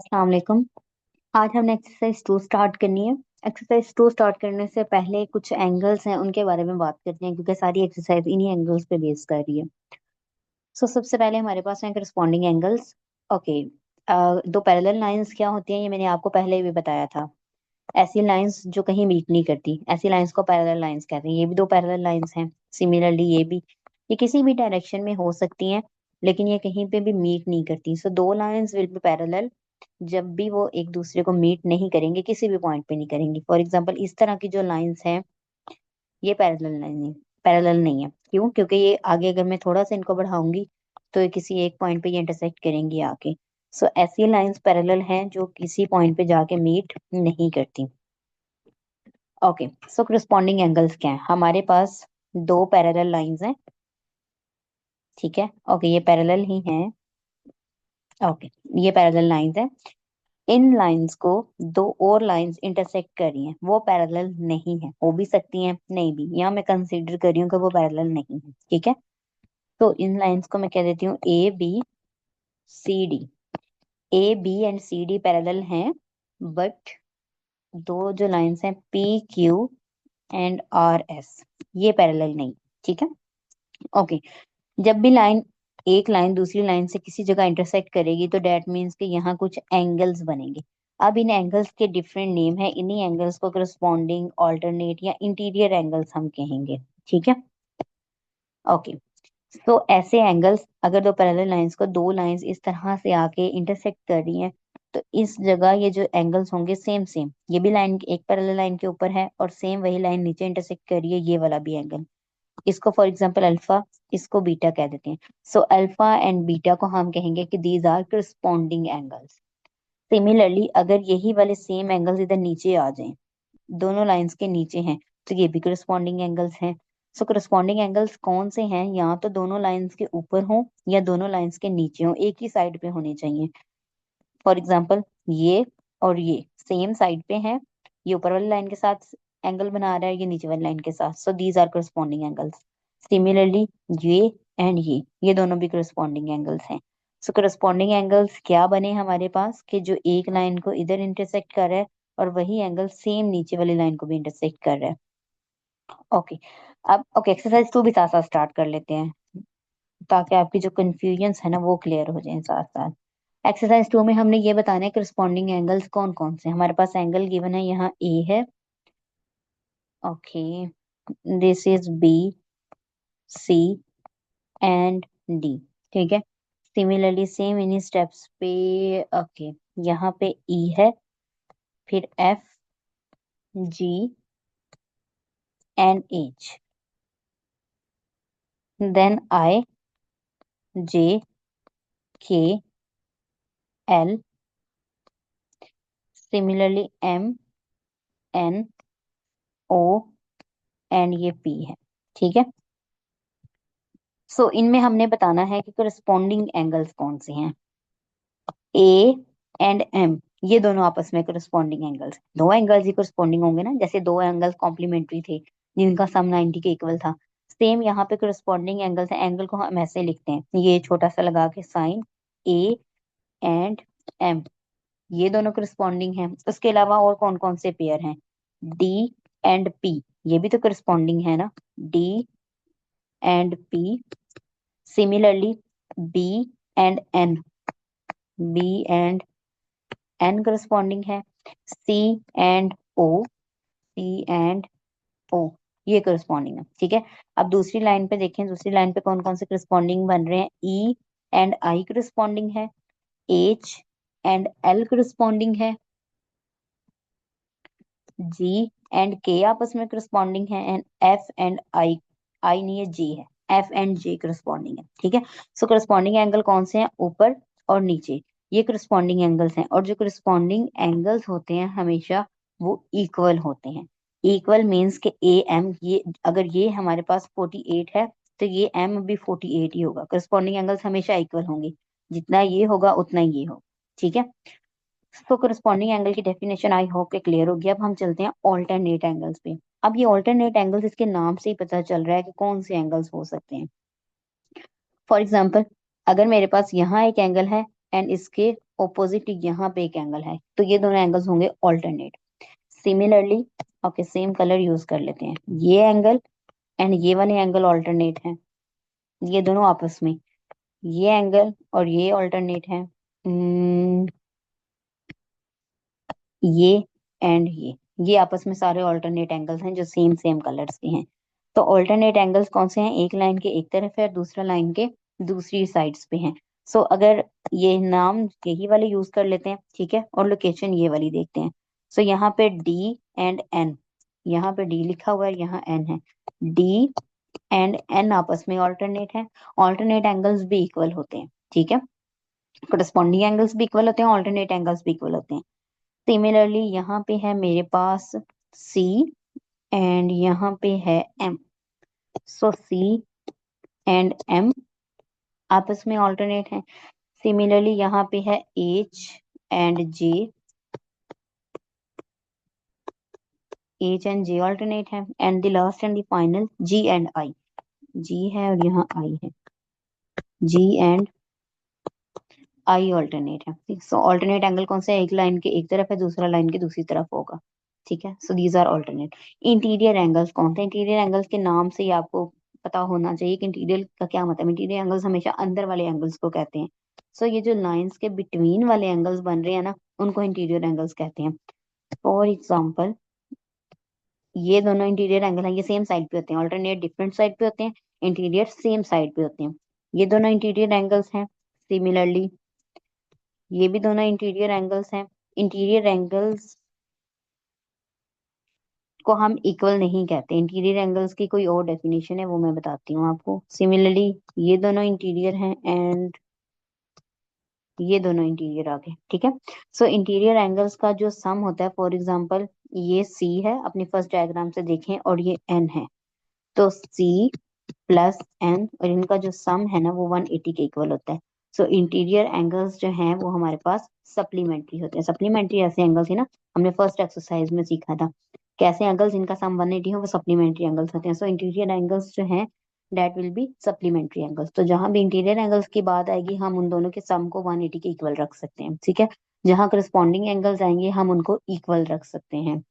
अस्सलाम वालेकुम। आज हमने एक्सरसाइज 2 स्टार्ट करनी है। एक्सरसाइज 2 स्टार्ट करने से पहले कुछ एंगल्स हैं उनके बारे में बात करते हैं क्योंकि सारी एक्सरसाइज इन्हीं एंगल्स पे बेस कर रही है। सबसे पहले हमारे पास हैं करस्पॉन्डिंग एंगल्स। ओके। दो पैरेलल लाइंस क्या होती हैं ये मैंने आपको पहले भी बताया था। ऐसी लाइंस जो कहीं मीट नहीं करती, ऐसी लाइंस को पैरेलल लाइंस कहते हैं। ये भी दो पैरेलल लाइंस हैं। सिमिलरली ये किसी भी डायरेक्शन में हो सकती हैं, लेकिन ये कहीं पे भी मीट नहीं करती। सो दो लाइंस विल बी पैरेलल जब भी वो एक दूसरे को मीट नहीं करेंगे, किसी भी पॉइंट पे नहीं करेंगी। फॉर एग्जाम्पल इस तरह की जो लाइंस हैं ये पैरेलल नहीं है। क्यों? क्योंकि ये आगे अगर मैं थोड़ा सा इनको बढ़ाऊंगी तो ये किसी एक पॉइंट पे ये इंटरसेक्ट करेंगी आके। ऐसी लाइंस पैरेलल हैं जो किसी पॉइंट पे जाके मीट नहीं करती। ओके। करस्पॉन्डिंग एंगल्स क्या है? हमारे पास दो पैरेलल लाइंस हैं। ठीक है। ओके, ये पैरेलल ही हैं। ओके, ये पैरेलल लाइंस हैं। इन लाइंस को दो और लाइंस इंटरसेक्ट कर रही हैं, वो पैरेलल नहीं है। हो भी सकती हैं, नहीं भी। यहाँ मैं कंसीडर कर रही हूँ कि वो पैरेलल नहीं है। ठीक है। तो इन लाइंस को मैं कह देती हूँ A B C D. A B and C D parallel हैं, बट दो जो लाइंस हैं P Q and R S, ये पैरेलल नहीं। ठीक है। ओके। जब भी एक लाइन दूसरी लाइन से किसी जगह इंटरसेक्ट करेगी तो डेट मीन्स कि यहाँ कुछ एंगल्स बनेंगे। अब इन एंगल्स के डिफरेंट नेम है। इन्हीं एंगल्स को करस्पॉन्डिंग, ऑल्टरनेट या इंटीरियर एंगल्स हम कहेंगे। ठीक है। ओके। ऐसे एंगल्स, अगर दो पैरेलल लाइंस को दो लाइंस इस तरह से आके इंटरसेक्ट कर रही हैं तो इस जगह ये जो एंगल्स होंगे सेम सेम। ये भी लाइन एक पैरेलल लाइन के ऊपर है और सेम वही लाइन नीचे इंटरसेक्ट कर रही है, ये वाला भी एंगल। इसको फॉर एग्जांपल अल्फा, इसको बीटा कह देते हैं। अल्फा एंड बीटा को हम कहेंगे कि these are corresponding angles. Similarly अगर यही वाले सेम एंगल्स इधर नीचे आ जाएं, दोनों लाइंस के नीचे हैं, तो ये भी करस्पॉन्डिंग एंगल्स हैं। करस्पॉन्डिंग एंगल्स कौन से हैं? या तो दोनों लाइंस के ऊपर हों या दोनों लाइंस के नीचे हों, एक ही साइड पे होने चाहिए। फॉर एग्जाम्पल ये और ये सेम साइड पे हैं। ये ऊपर वाली लाइन के साथ एंगल बना रहा है, ये नीचे वाली लाइन के साथ। These are corresponding angles. Similarly ये एंड ये दोनों भी करस्पॉन्डिंग एंगल्स हैं। करस्पॉन्डिंग एंगल्स क्या बने हमारे पास कि जो एक लाइन को इधर इंटरसेक्ट कर रहा है और वही एंगल सेम नीचे वाली लाइन को भी इंटरसेक्ट कर रहा है। ओके। अब ओके, एक्सरसाइज 2 भी साथ साथ स्टार्ट कर लेते हैं ताकि आपकी जो कंफ्यूजन है ना वो क्लियर हो जाए साथ साथ। एक्सरसाइज 2 में हमने ये बताना है करस्पॉन्डिंग एंगल्स कौन कौन से। हमारे पास एंगल गिवन है, यहाँ ए है। Okay, this is B C and D. ठीक है। सिमिलरली सेम इन्हीं स्टेप्स पे ओके, यहाँ पे ई है, फिर F G and H, then I J K L, similarly M N O and ये पी है। ठीक है। इनमें हमने बताना है कि करस्पॉन्डिंग एंगल्स कौन से हैं। ए एंड एम, ये दोनों आपस में करस्पॉन्डिंग एंगल्स। दो एंगल्स ही करस्पॉन्डिंग होंगे ना, जैसे दो एंगल्स कॉम्प्लीमेंट्री थे जिनका सम 90 के इक्वल था। सेम यहाँ पे करस्पॉन्डिंग एंगल्स हैं। एंगल को हम ऐसे लिखते हैं, ये छोटा सा लगा के साइन ए एंड एम, ये दोनों करस्पॉन्डिंग हैं। उसके अलावा और कौन कौन से पेयर हैं? डी एंड पी, ये भी तो करस्पॉन्डिंग है ना, D and P. Similarly B and N, B and N corresponding है। C and O, C and ओ, ये करस्पॉन्डिंग है। ठीक है। अब दूसरी लाइन पे देखें, दूसरी लाइन पे कौन कौन से करस्पॉन्डिंग बन रहे हैं? ई एंड आई करस्पॉन्डिंग है, एच एंड एल करस्पॉन्डिंग है, जी एंड के आपस में करस्पॉन्डिंग है, एंड एफ एंड आई, आई नहीं है जी है, एफ एंड जे करस्पॉन्डिंग है। ठीक है। करस्पॉन्डिंग एंगल कौन से हैं? ऊपर और नीचे, ये करस्पॉन्डिंग एंगल्स हैं। और जो करस्पॉन्डिंग एंगल्स होते हैं हमेशा वो इक्वल होते हैं। इक्वल मीन्स के ए एम, ये अगर ये हमारे पास 48 है तो ये एम भी 48 ही होगा। करस्पॉन्डिंग एंगल्स हमेशा इक्वल होंगे, जितना ये होगा उतना ही ये होगा। ठीक है। करस्पॉन्डिंग एंगल की डेफिनेशन आई होप के क्लियर होगी। अब हम चलते हैं ऑल्टरनेट एंगल्स पे। अब ये ऑल्टरनेट एंगल्स, इसके नाम से ही पता चल रहा है कि कौन से एंगल्स हो सकते हैं। फॉर एग्जाम्पल अगर मेरे पास यहाँ एक एंगल है एंड इसके ऑपोजिट यहाँ पे एक एंगल है, तो ये दोनों एंगल्स होंगे alternate. Similarly okay same colour use कर लेते हैं, ये एंगल एंड ये वाले एंगल ऑल्टरनेट हैं, ये दोनों आपस में, ये एंगल और ये ऑल्टरनेट है, ये एंड ये आपस में सारे ऑल्टरनेट एंगल्स हैं जो सेम सेम कलर्स के हैं। तो ऑल्टरनेट एंगल्स कौन से हैं, एक लाइन के एक तरफ है और दूसरा लाइन के दूसरी साइड्स पे हैं। सो अगर ये नाम यही वाले यूज कर लेते हैं, ठीक है, और लोकेशन ये वाली देखते हैं। सो यहाँ पे डी एंड एन, यहाँ पे डी लिखा हुआ है, यहाँ एन है, डी एंड एन आपस में ऑल्टरनेट है। ऑल्टरनेट एंगल्स भी इक्वल होते हैं, ठीक है, कोरस्पॉन्डिंग एंगल्स भी इक्वल होते हैं, ऑल्टरनेट एंगल्स भी इक्वल होते हैं। सिमिलरली यहाँ पे है मेरे पास C एंड यहाँ पे है M। So C and M आपस में ऑल्टरनेट है। सिमिलरली यहाँ पे है H and J, H and J alternate है। And the last and the final G and I, G है और यहाँ I है, G एंड I ऑल्टरनेट है। सो ऑल्टरनेट एंगल कौन सा है, एक लाइन के एक तरफ है, दूसरा लाइन के दूसरी तरफ होगा, ठीक है। So these are alternate. Interior angles कौन थे, इंटीरियर एंगल्स के नाम से ही आपको पता होना चाहिए कि इंटीरियर का क्या मतलब। इंटीरियर एंगल्स हमेशा अंदर वाले एंगल्स को कहते हैं। सो ये जो लाइंस के बिटवीन वाले एंगल्स बन रहे हैं ना, उनको इंटीरियर एंगल्स कहते हैं। फॉर एग्जाम्पल ये दोनों इंटीरियर एंगल हैं, ये सेम साइड पे होते हैं, ऑल्टरनेट डिफरेंट साइड पे होते हैं, इंटीरियर सेम साइड पे होते हैं। ये दोनों इंटीरियर एंगल्स हैं। सिमिलरली ये भी दोनों इंटीरियर एंगल्स हैं। इंटीरियर एंगल्स को हम इक्वल नहीं कहते, इंटीरियर एंगल्स की कोई और डेफिनेशन है, वो मैं बताती हूँ आपको। सिमिलरली ये दोनों इंटीरियर हैं एंड ये दोनों इंटीरियर आ गए, ठीक है। सो इंटीरियर एंगल्स का जो सम होता है, फॉर एग्जांपल ये C है, अपनी फर्स्ट डायग्राम से देखें, और ये N है, तो C प्लस N और इनका जो सम है ना वो 180 के इक्वल होता है। सो इंटीरियर एंगल्स जो हैं वो हमारे पास सप्लीमेंट्री होते हैं। सप्लीमेंट्री ऐसे एंगल्स है ना, हमने फर्स्ट एक्सरसाइज में सीखा था, कैसे एंगल्स इनका सम 180 हो वो सप्लीमेंट्री एंगल्स होते हैं। सो इंटीरियर एंगल्स जो हैं that will be supplementary angles. तो जहां भी इंटीरियर एंगल्स की बात आएगी हम उन दोनों के सम को 180 के इक्वल रख सकते हैं, ठीक है। जहां करस्पॉन्डिंग एंगल्स आएंगे हम उनको इक्वल रख सकते हैं।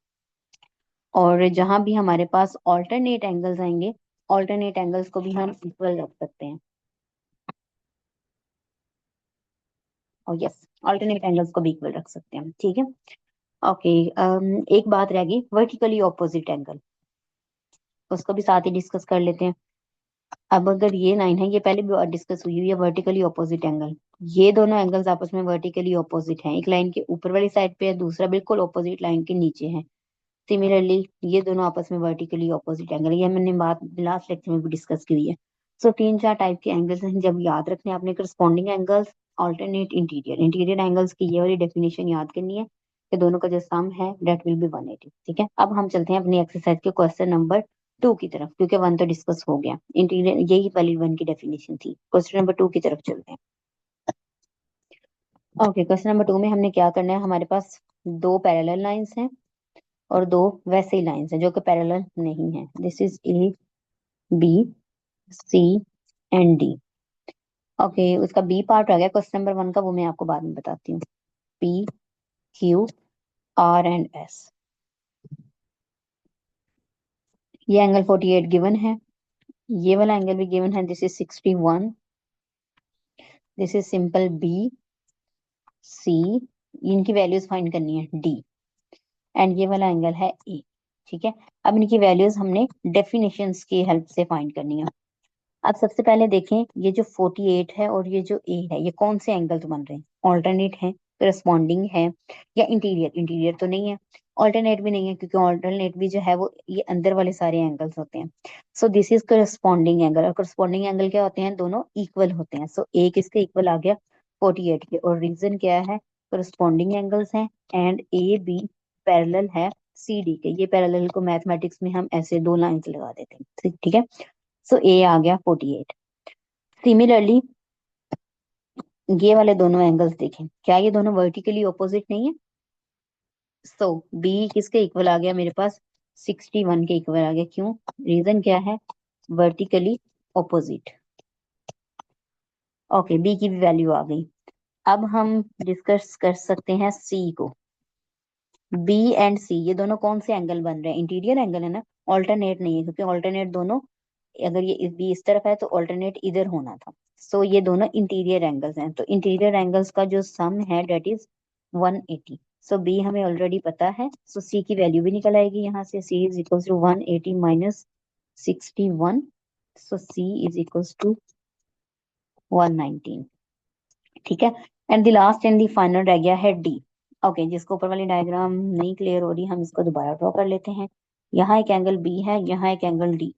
और जहां भी हमारे पास ऑल्टरनेट एंगल्स आएंगे, ऑल्टरनेट एंगल्स को भी हम इक्वल रख सकते हैं। और यस, ऑल्टरनेट एंगल्स को भी इक्वल रख सकते हैं, ठीक है। ओके, एक बात रह गई, वर्टिकली ऑपोजिट एंगल, उसको भी साथ ही डिस्कस कर लेते हैं। अब अगर ये लाइन है, ये पहले भी डिस्कस हुई हुई है, वर्टिकली ऑपोजिट एंगल, ये दोनों एंगल्स आपस में वर्टिकली ऑपोजिट हैं, एक लाइन के ऊपर वाली साइड पे है, दूसरा बिल्कुल ऑपोजिट लाइन के नीचे है। सिमिलरली ये दोनों आपस में वर्टिकली ऑपोजिट एंगल, ये मैंने बात लास्ट लेक्चर में भी डिस्कस की हुई है। सो तीन चार टाइप के एंगल्स हैं, जब याद रखने हैं आपने, corresponding angles, alternate, interior. Interior angles की ये वाली डेफिनेशन याद करनी है कि दोनों का जो सम है दैट विल बी 180, ठीक है। अब हम चलते हैं अपनी एक्सरसाइज के क्वेश्चन नंबर 2 की तरफ, क्योंकि 1 तो डिस्कस हो गया, इंटीरियर यही वाली 1 की डेफिनेशन थी। क्वेश्चन नंबर 2 की तरफ चलते हैं। ओके, क्वेश्चन नंबर 2 में हमने क्या करना है, हमारे पास दो पैरेलल लाइंस हैं और दो वैसे ही लाइंस हैं जो कि पैरेलल नहीं है। This is A, B, C and D. Okay, उसका बी पार्ट आ गया क्वेश्चन नंबर 1 का, वो मैं आपको बाद में बताती हूँ। P, Q, R and S. ये एंगल 48 गिवन है, ये वाला एंगल भी गिवन है, this is 61, this is simple B, C, इनकी वैल्यूज फाइंड करनी है डी, एंड ये वाला एंगल है ए, ठीक है। अब इनकी वैल्यूज हमने डेफिनेशंस की हेल्प से फाइंड करनी है। अब सबसे पहले देखें, ये जो 48 है और ये जो ए है, ये कौन से एंगल्स बन रहे हैं, ऑल्टरनेट है, करस्पॉन्डिंग है, या इंटीरियर। इंटीरियर तो नहीं है, ऑल्टरनेट भी नहीं है, क्योंकि ऑल्टरनेट भी जो है वो ये अंदर वाले सारे एंगल्स होते हैं। सो दिस इज करस्पॉन्डिंग एंगल, और करस्पॉन्डिंग एंगल क्या होते हैं, दोनों इक्वल होते हैं। सो ए किसके इक्वल आ गया, 48 के, और रीजन क्या है, करस्पॉन्डिंग एंगल्स हैं एंड ए बी पैरेलल है सी डी के। ये पैरेलल को मैथमेटिक्स में हम ऐसे दो लाइंस लगा देते हैं, ठीक है। सो ए आ गया 48। सिमिलरली ये वाले दोनों एंगल्स देखें, क्या ये दोनों वर्टिकली ऑपोजिट नहीं है। सो बी किसके इक्वल आ गया मेरे पास, 61 के इक्वल आ गया। क्यों, रीजन क्या है, वर्टिकली ऑपोजिट। ओके, बी की भी वैल्यू आ गई। अब हम डिस्कस कर सकते हैं सी को। बी एंड सी ये दोनों कौन से एंगल बन रहे हैं? इंटीरियर एंगल है ना, ऑल्टरनेट नहीं है, क्योंकि ऑल्टरनेट दोनों, अगर ये बी इस तरफ है तो ऑल्टरनेट इधर होना था। सो ये दोनों इंटीरियर एंगल्स हैं, तो इंटीरियर एंगल्स का जो सम है डेट इज 180। सो बी हमें ऑलरेडी पता है, सो सी की वैल्यू भी निकल आएगी यहाँ से। C is equal to 180 minus 61, so C is equal to 119। ठीक है। And the last and the final रह गया है डी। ओके, जिसको ऊपर वाली डायग्राम नहीं क्लियर हो रही, हम इसको दोबारा ड्रॉ कर लेते हैं। यहाँ एक एंगल बी है, यहाँ एक एंगल डी।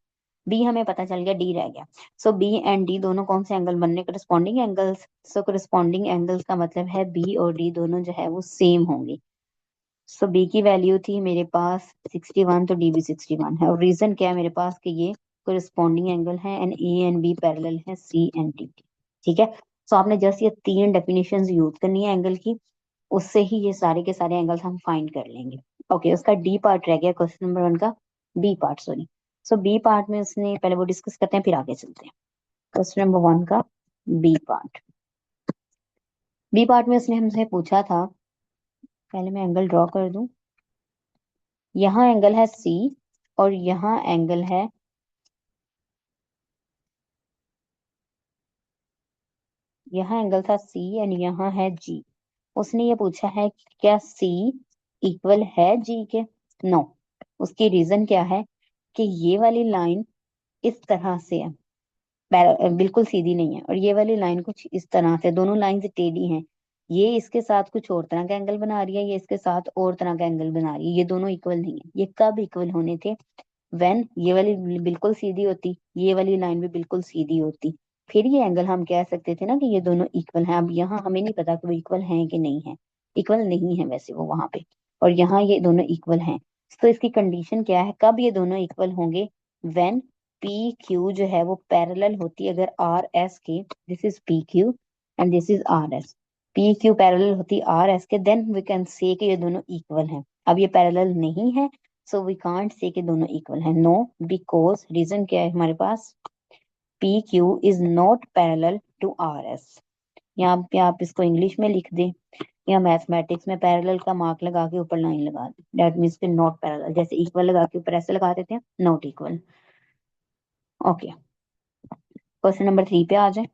बी हमें पता चल गया, डी रह गया। सो बी एंड डी दोनों कौन से एंगल बनने? Corresponding angles. सो करस्पॉन्डिंग एंगल्स का मतलब है बी और डी दोनों जो है वो सेम होंगे। सो बी की वैल्यू थी मेरे पास 61, तो डी भी 61 है। और रीजन क्या है मेरे पास कि ये करस्पॉन्डिंग एंगल है and A and B parallel है सी एंड डी। ठीक है। सो आपने जस्ट ये तीन डेफिनेशंस यूज करनी है एंगल की, उससे ही ये सारे के सारे एंगल्स हम फाइंड कर लेंगे। ओके, उसका डी पार्ट रह गया क्वेश्चन नंबर 1 का, बी पार्ट सॉरी। सो बी पार्ट में उसने पहले वो डिस्कस करते हैं, फिर आगे चलते हैं। क्वेश्चन नंबर 1 का बी पार्ट। बी पार्ट में उसने हमसे पूछा था, पहले मैं एंगल ड्रॉ कर दूं। यहाँ एंगल है सी और यहाँ एंगल है, यहाँ एंगल था सी एंड यहाँ है जी। उसने ये पूछा है कि क्या सी इक्वल है जी के? नो। उसकी रीजन क्या है कि ये वाली लाइन इस तरह से है, बिल्कुल सीधी नहीं है, और ये वाली लाइन कुछ इस तरह से, दोनों लाइन से टेढ़ी हैं। ये इसके साथ कुछ और तरह का एंगल बना रही है, ये इसके साथ और तरह का एंगल बना रही है, ये दोनों इक्वल नहीं है। ये कब इक्वल होने थे? व्हेन ये वाली बिल्कुल सीधी होती, ये वाली लाइन भी बिल्कुल सीधी होती, फिर ये एंगल हम कह सकते थे ना कि ये दोनों इक्वल हैं। अब यहाँ हमें नहीं पता कि वो इक्वल हैं कि नहीं है। इक्वल नहीं है वैसे वो वहां पे, और यहाँ ये दोनों इक्वल हैं। तो इसकी कंडीशन क्या है, कब ये दोनों इक्वल होंगे? व्हेन पी क्यू जो है वो पैरेलल होती है, अगर आर एस के, this is P Q and this is R S, P Q parallel होती आर एस के, देन वी कैन से कि ये दोनों इक्वल हैं। अब ये पैरेलल नहीं है, सो वी कांट से कि दोनों इक्वल है। नो, बिकॉज रीजन क्या है हमारे पास, P Q is not parallel to R S. यहाँ पे आप इसको इंग्लिश में लिख दें या मैथमेटिक्स में पैरेलल का मार्क लगा के ऊपर लाइन लगा दें, दैट मीन्स के नॉट पैरेलल। जैसे इक्वल लगा के ऊपर ऐसे लगा देते हैं, not equal. Okay, question number 3 पे आ जाए।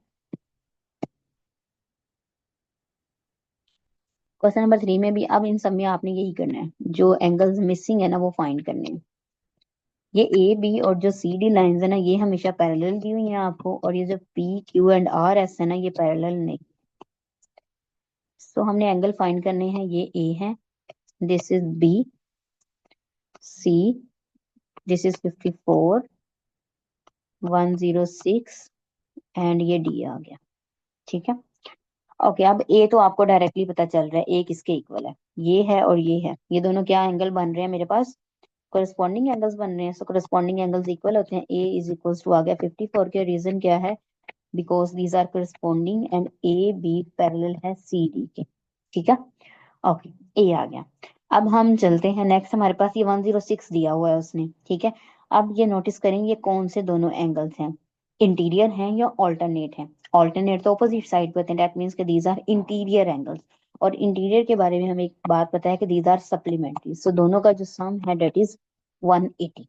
क्वेश्चन नंबर 3 में भी अब इन सब में आपने यही करना है, जो एंगल्स मिसिंग है ना वो फाइंड करने हैं। ये ए बी और जो सी डी लाइंस है ना, ये हमेशा पैरेलल दी हुई हैं आपको, और ये जो P Q and R S है ना, ये पैरेलल नहीं। सो हमने एंगल फाइंड करने हैं, ये ए है, this is B, C, this is 54, 106 and ये डी आ गया। ठीक है। ओके, अब ए तो आपको डायरेक्टली पता चल रहा है ए किसके इक्वल है, ये है और ये है। ये दोनों क्या एंगल बन रहे हैं मेरे पास? कोरिस्पॉन्डिंग एंगल्स बन रहे हैं। सो कोरिस्पॉन्डिंग एंगल्स इक्वल होते हैं। ए इज इक्वल टू आ गया 54 के, रीजन क्या है? Because these are corresponding and A B parallel है सी डी के। ठीक है। ओके, ए आ गया। अब हम चलते हैं नेक्स्ट, हमारे पास ये 106 दिया हुआ है उसने। ठीक है। अब ये नोटिस करेंगे कौन से दोनों एंगल्स हैं, इंटीरियर हैं या ऑल्टरनेट हैं। ऑल्टरनेट तो ऑपोजिट साइड पे होते हैं, दैट मीन्स के दीज आर इंटीरियर एंगल्स। और इंटीरियर के बारे में हमें एक बात पता है कि दीज आर सप्लीमेंट्री। सो दोनों का जो सम है दैट इज 180।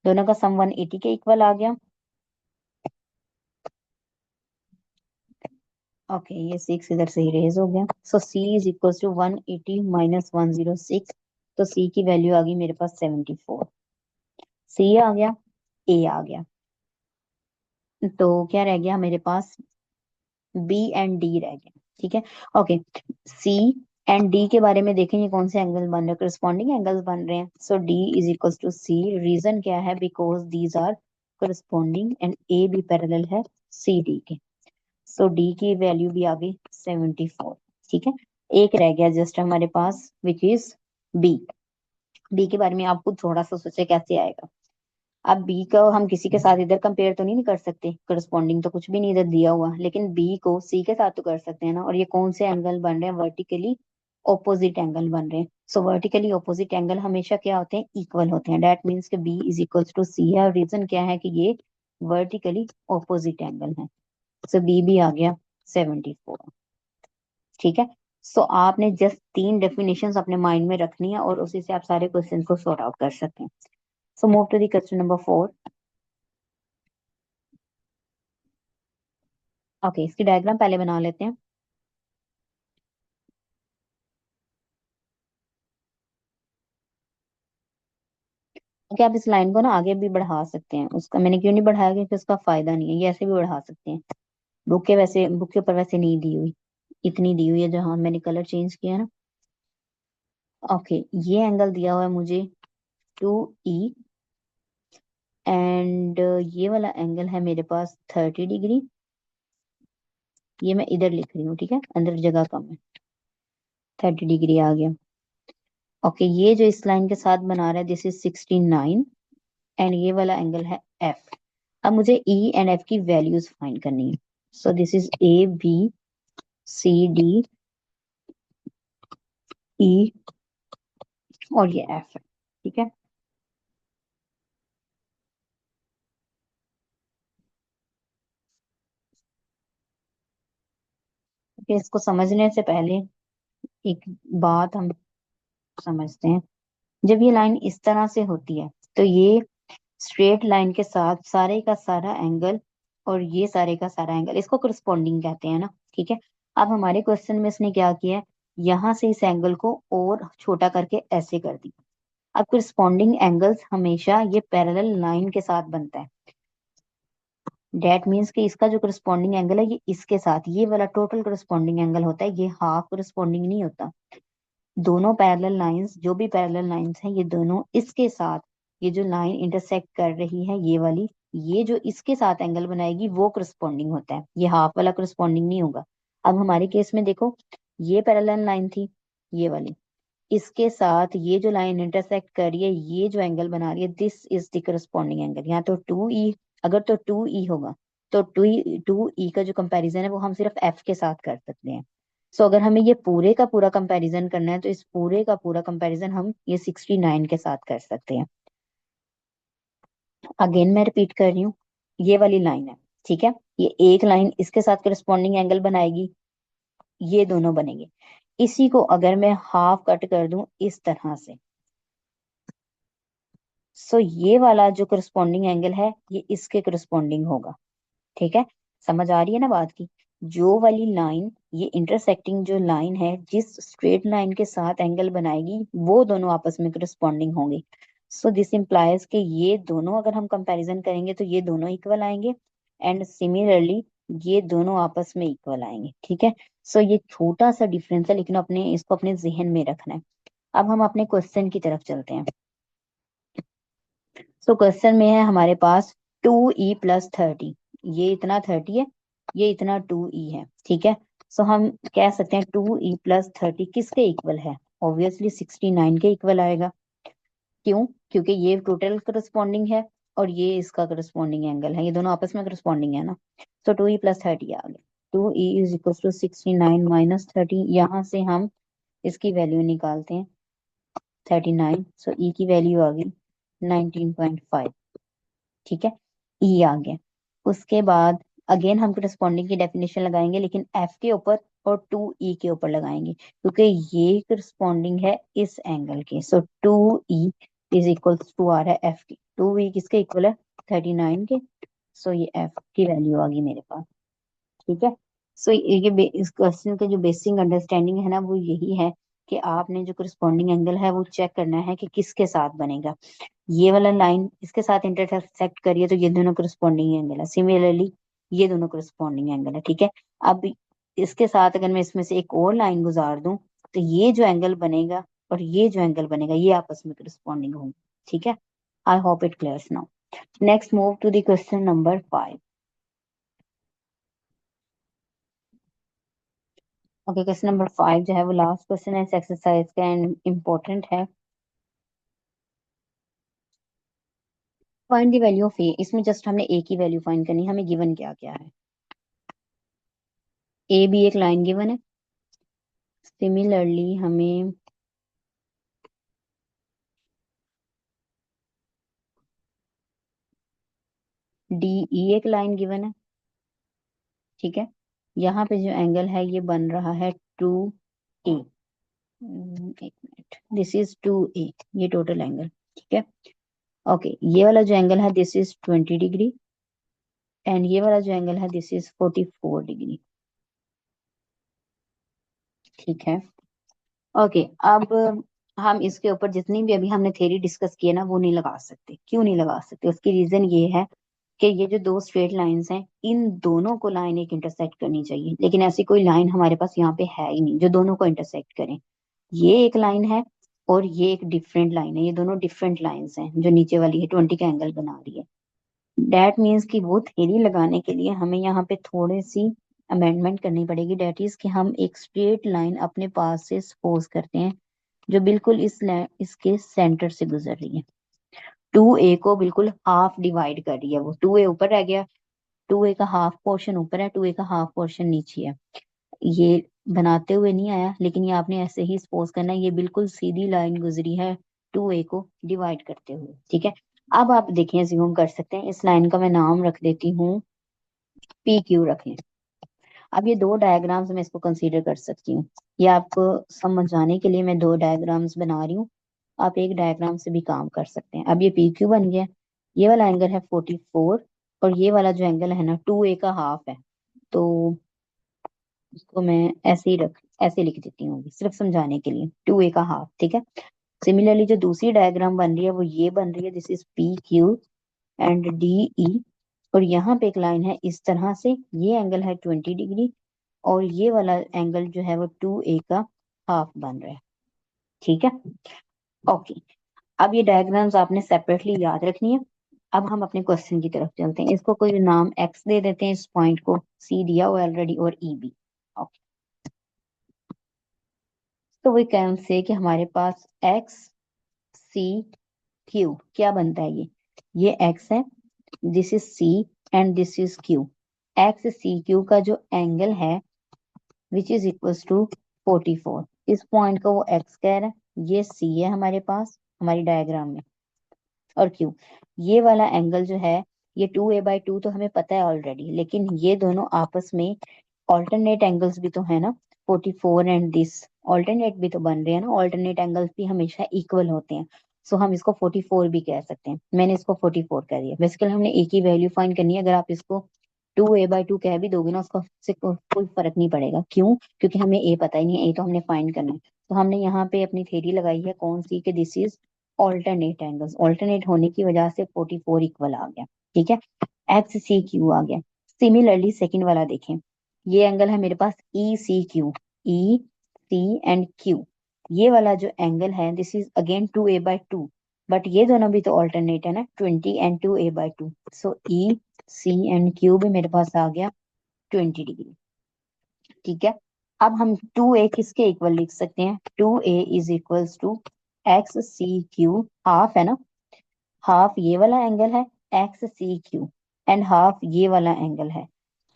दोनों का सम 180 के इक्वल आ गया। ओके, ये 6 इधर से इरेज हो गया। सो C is equal to 180 minus 106, तो सी की वैल्यू आ गई मेरे पास 74। सी आ गया, ए आ गया, तो क्या रह गया मेरे पास? बी एंड डी रह गया। ठीक है। ओके, सी एंड डी के बारे में देखें, ये कौन से एंगल बन रहे हैं? करस्पॉन्डिंग एंगल्स बन रहे हैं। So D is equal to C, reason क्या है? Because these are corresponding and A भी पैरेलल है सी डी के। सो डी की वैल्यू भी आ गई 74। ठीक है। एक रह गया जस्ट हमारे पास, विच इज बी। बी के बारे में आप खुद थोड़ा सा सोचे कैसे आएगा। अब बी को हम किसी के साथ इधर कंपेयर तो नहीं कर सकते, करस्पॉन्डिंग तो कुछ भी नहीं इधर दिया हुआ, लेकिन बी को सी के साथ तो कर सकते हैं ना। और ये कौन से एंगल बन रहे हैं? वर्टिकली ऑपोजिट एंगल बन रहे हैं। सो वर्टिकली ऑपोजिट एंगल हमेशा क्या होते हैं? इक्वल होते हैं। दैट मीन्स कि बी इज इक्वल टू सी है, और रीजन क्या है कि ये वर्टिकली ऑपोजिट एंगल है। सो बी भी आ गया 74। ठीक है। सो आपने जस्ट 3 डेफिनेशंस अपने माइंड में रखनी है और उसी से आप सारे क्वेश्चन को सॉर्ट आउट कर सकते हैं। So move to the question number 4। Okay, इसकी डायग्राम पहले बना लेते हैं। ओके, आप इस लाइन को ना आगे भी बढ़ा सकते हैं। उसका मैंने क्यों नहीं बढ़ाया, क्योंकि उसका फायदा नहीं है, ये ऐसे भी बढ़ा सकते हैं। बुक के ऊपर वैसे नहीं दी हुई, इतनी दी हुई है जहां मैंने कलर चेंज किया है ना। ओके, ये एंगल दिया हुआ है मुझे 2E, एंड ये वाला एंगल है मेरे पास 30 डिग्री। ये मैं इधर लिख रही हूँ, ठीक है, अंदर जगह कम है। 30 डिग्री आ गया। ओके, ये जो इस लाइन के साथ बना रहा है दिस इज 69, एंड ये वाला एंगल है F। अब मुझे E एंड F की वैल्यूज फाइंड करनी है। सो दिस इज ABCDE, और ये F है, ठीक है। ओके, इसको समझने से पहले एक बात हम समझते हैं। जब ये लाइन इस तरह से होती है तो ये स्ट्रेट लाइन के साथ सारे का सारा एंगल और ये सारे का सारा एंगल, इसको करस्पॉन्डिंग कहते हैं ना, ठीक है। अब हमारे क्वेश्चन में इसने क्या किया है, यहाँ से इस एंगल को और छोटा करके ऐसे कर दिया। अब करस्पॉन्डिंग एंगल्स हमेशा ये पैरेलल लाइन के साथ बनता है। डेट मीन्स कि इसका जो करस्पॉन्डिंग एंगल है ये इसके साथ, ये वाला टोटल करस्पॉन्डिंग एंगल होता है, ये हाफ करस्पॉन्डिंग नहीं होता। दोनों पैरेलल लाइंस, जो भी पैरेलल लाइंस हैं, ये दोनों इसके साथ, ये जो लाइन इंटरसेक्ट कर रही है ये वाली, ये जो इसके साथ एंगल बनाएगी वो करस्पॉन्डिंग होता है, ये हाफ वाला करस्पॉन्डिंग नहीं होगा। अब हमारे केस में देखो, ये पैरेलल लाइन थी, ये वाली, इसके साथ ये जो लाइन इंटरसेक्ट कर रही है, ये जो एंगल बना रही है, this is the corresponding angle. यहाँ तो 2E, अगर तो 2E होगा तो 2E का जो कंपैरिजन है वो हम सिर्फ F के साथ कर सकते हैं। सो अगर हमें ये पूरे का पूरा कंपैरिजन करना है तो इस पूरे का पूरा कंपैरिजन हम ये 69 के साथ कर सकते हैं। अगेन मैं रिपीट कर रही हूँ, ये वाली लाइन है, ठीक है, ये एक लाइन इसके साथ करस्पॉन्डिंग एंगल बनाएगी, ये दोनों बनेंगे। इसी को अगर मैं हाफ कट कर दूं इस तरह से, सो ये वाला जो करस्पॉन्डिंग एंगल है ये इसके करस्पॉन्डिंग होगा, ठीक है। समझ आ रही है ना बात की। जो वाली लाइन, ये इंटरसेक्टिंग जो लाइन है जिस स्ट्रेट लाइन के साथ एंगल बनाएगी वो दोनों आपस में करस्पॉन्डिंग होंगे। सो दिस इंप्लाइज कि ये दोनों अगर हम कंपैरिजन करेंगे तो ये दोनों इक्वल आएंगे, एंड सिमिलरली ये दोनों आपस में इक्वल आएंगे, ठीक है। सो ये छोटा सा डिफरेंस है, लेकिन अपने इसको अपने जहन में रखना है। अब हम अपने क्वेश्चन की तरफ चलते हैं। सो क्वेश्चन में है हमारे पास 2E+30, ये इतना 30 है, ये इतना 2E है, ठीक है। सो हम कह सकते हैं 2E+30 किसके इक्वल है, ऑब्वियसली 69 के इक्वल आएगा। क्यों, क्योंकि ये टोटल करस्पॉन्डिंग है और ये इसका करस्पॉन्डिंग एंगल है, ये दोनों आपस में करस्पॉन्डिंग है ना। सो 2E+30 आ गया। 2E = 69 - 30, यहाँ से हम इसकी वैल्यू निकालते हैं 39। सो E की वैल्यू आ गई 19.5, ठीक है, ई आ गया। उसके बाद अगेन हम करस्पॉन्डिंग की डेफिनेशन लगाएंगे, लेकिन एफ के ऊपर और 2E के ऊपर लगाएंगे, क्योंकि ये करस्पॉन्डिंग है इस एंगल के। सो 2E = आ रहा है एफ की, 2E किसके इक्वल है, 39 के। सो ये एफ की वैल्यू आ गई मेरे पास, ठीक है। सो इस क्वेश्चन का जो बेसिक अंडरस्टैंडिंग है ना वो यही है कि आपने जो करस्पॉन्डिंग एंगल है वो चेक करना है कि किसके साथ बनेगा। ये वाला लाइन इसके साथ इंटरसेक्ट करिए तो ये दोनों करस्पॉन्डिंग एंगल है, सिमिलरली ये दोनों करस्पॉन्डिंग एंगल है, ठीक है। अब इसके साथ अगर मैं इसमें से एक और लाइन गुजार दूं तो ये जो एंगल बनेगा और ये जो एंगल बनेगा ये आपस में करस्पॉन्डिंग होंगे, ठीक है। I hope it clears now. Next move to the question number 5। Okay, question number 5 जो है वो लास्ट क्वेश्चन है इस एक्सरसाइज का एंड इम्पोर्टेंट है। फाइंड द वैल्यू ऑफ ए, इसमें जस्ट हमने ए की वैल्यू फाइंड करनी है, हमें गिवन क्या क्या है। ए भी एक लाइन गिवन है, सिमिलरली हमें डी ई एक लाइन गिवन है, ठीक है। यहाँ पे जो एंगल है ये बन रहा है टू ए, एक मिनट, दिस इज टू ए, ये टोटल एंगल, ठीक है। ओके, ये वाला जो एंगल है दिस इज 20 डिग्री, एंड ये वाला जो एंगल है दिस इज 44 डिग्री, ठीक है। ओके, अब हम इसके ऊपर जितनी भी अभी हमने थ्योरी डिस्कस की है ना वो नहीं लगा सकते। क्यों नहीं लगा सकते? उसकी रीजन ये है कि ये जो दो स्ट्रेट लाइंस हैं इन दोनों को लाइन एक इंटरसेक्ट करनी चाहिए, लेकिन ऐसी कोई लाइन हमारे पास यहाँ पे है ही नहीं जो दोनों को इंटरसेक्ट करे। ये एक लाइन है और ये एक डिफरेंट लाइन है, ये दोनों डिफरेंट लाइंस हैं। जो नीचे वाली है 20 का एंगल बना रही है। डैट मीन्स कि वो थ्योरी लगाने के लिए हमें यहाँ पे थोड़ी सी अमेंडमेंट करनी पड़ेगी। डैट इज कि हम एक स्ट्रेट लाइन अपने पास से सपोज करते हैं जो बिल्कुल इसके सेंटर से गुजर रही है। टू ए को बिल्कुल हाफ डिवाइड कर रही है। वो टू ए ऊपर रह गया, टू ए का हाफ पोर्शन ऊपर है, टू ए का हाफ पोर्शन नीचे है। ये बनाते हुए नहीं आया, लेकिन ये आपने ऐसे ही सपोज करना है। ये बिल्कुल सीधी लाइन गुजरी है टू ए को डिवाइड करते हुए, ठीक है। अब आप देखें, ज्यूम कर सकते हैं, इस लाइन का मैं नाम रख देती हूँ पी क्यू रखें। अब ये दो डायग्राम्स मैं इसको कंसीडर कर सकती हूँ। ये आपको समझाने के लिए मैं दो डायग्राम्स बना रही हूँ। आप एक डायग्राम से भी काम कर सकते हैं। अब ये पी क्यू बन गया। ये वाला एंगल है 44 और ये वाला जो एंगल है ना टू ए का हाफ है। तो इसको मैं ऐसे लिख देती हूँ सिर्फ समझाने के लिए, टू ए का हाफ, ठीक है। सिमिलरली जो दूसरी डायग्राम बन रही है वो ये बन रही है, this is P Q and D E. और यहाँ पे एक लाइन है इस तरह से, ये एंगल है 20 डिग्री और ये वाला एंगल जो है वो टू ए का हाफ बन रहा है, ठीक है। ओके, अब ये डायग्राम्स आपने सेपरेटली याद रखनी है। अब हम अपने क्वेश्चन की तरफ चलते हैं। इसको कोई नाम एक्स दे देते हैं, इस पॉइंट को सी दिया हुआ ऑलरेडी, और ई बी। ओके, तो वी कैन से कि हमारे पास एक्स सी क्यू क्या बनता है। ये एक्स है, this is C and this is Q. X C Q का जो एंगल है विच इज इक्वल्स टू 44। इस पॉइंट को वो एक्स कह रहा है, ये सी है हमारे पास हमारी डायग्राम में, और क्यू। ये वाला एंगल जो है ये 2a/2 तो हमें पता है ऑलरेडी, लेकिन ये दोनों आपस में ऑल्टरनेट एंगल्स भी तो है ना। 44 एंड दिस ऑल्टरनेट भी तो बन रहे हैं ना। ऑल्टरनेट एंगल्स भी हमेशा इक्वल होते हैं। सो हम इसको 44 भी कह सकते हैं। मैंने इसको 44 कह दिया। बेसिकली हमने एक ही वैल्यू फाइंड करनी है। अगर आप इसको 2a/2 कह भी दोगे ना, उसका से कोई फर्क नहीं पड़ेगा। क्यों? क्योंकि हमें ए पता ही नहीं है, ए तो हमने फाइंड करना है। तो हमने यहाँ पे अपनी थ्योरी लगाई है कौन सी, कि this is alternate angles. Alternate होने की वजह से 44 इक्वल आ गया, ठीक है। एक्स सी क्यू आ गया। सिमिलरली सेकंड वाला देखें, ये एंगल है मेरे पास E C Q, E C and Q. ये वाला जो एंगल है this is again 2a/2, but ये दोनों भी तो ऑल्टरनेट है ना, 20 and 2a/2। So E C and Q भी मेरे पास आ गया 20 डिग्री, ठीक है। अब हम टू ए किसके इक्वल लिख सकते हैं? Two A is equals to X C Q, half है ना, हाफ ये वाला एंगल है X C Q, and half ये वाला एंगल है।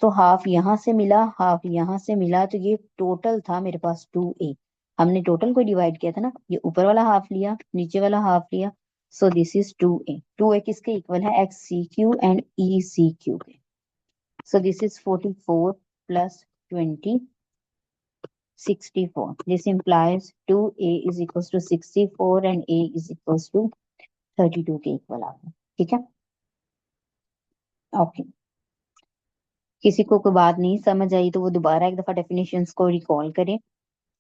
तो हाफ यहाँ से मिला, हाफ यहाँ से मिला, तो ये टोटल था मेरे पास 2a। हमने टोटल को डिवाइड किया था ना, ये ऊपर वाला हाफ लिया, नीचे वाला हाफ लिया। सो दिस इज 2a। 2a किसके इक्वल है? X C Q and E C Q के। So this is 44 plus 20, 64। This implies 2a is equals to 64 and a is equals to 32 के इक्वल आ गया, ठीक है। ओके, किसी को कोई बात नहीं समझ आई तो वो दोबारा एक दफा डेफिनेशंस को रिकॉल करें।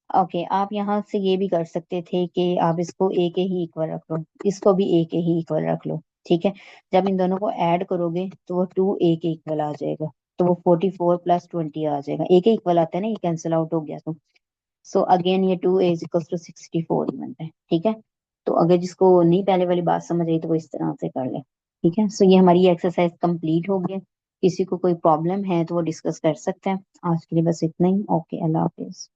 ओके, आप यहाँ से ये भी कर सकते थे कि आप इसको ए के ही इक्वल रख लो, इसको भी ए के ही इक्वल रख लो, ठीक है। जब इन दोनों को ऐड करोगे तो वो 2a के इक्वल आ जाएगा। तो वो 44 प्लस 20 आ जाएगा। ए के इक्वल आता है ना, ये कैंसिल आउट हो गया। तो सो अगेन ये 2a इज इक्वल टू 64 ही बनता है, ठीक है। तो अगर जिसको नहीं पहले वाली बात समझ आई तो वो इस तरह से कर ले, ठीक है। सो ये हमारी एक्सरसाइज कंप्लीट हो गई। किसी को कोई प्रॉब्लम है तो वो डिस्कस कर सकते हैं। आज के लिए बस इतना ही। ओके, अल्लाह हाफिज।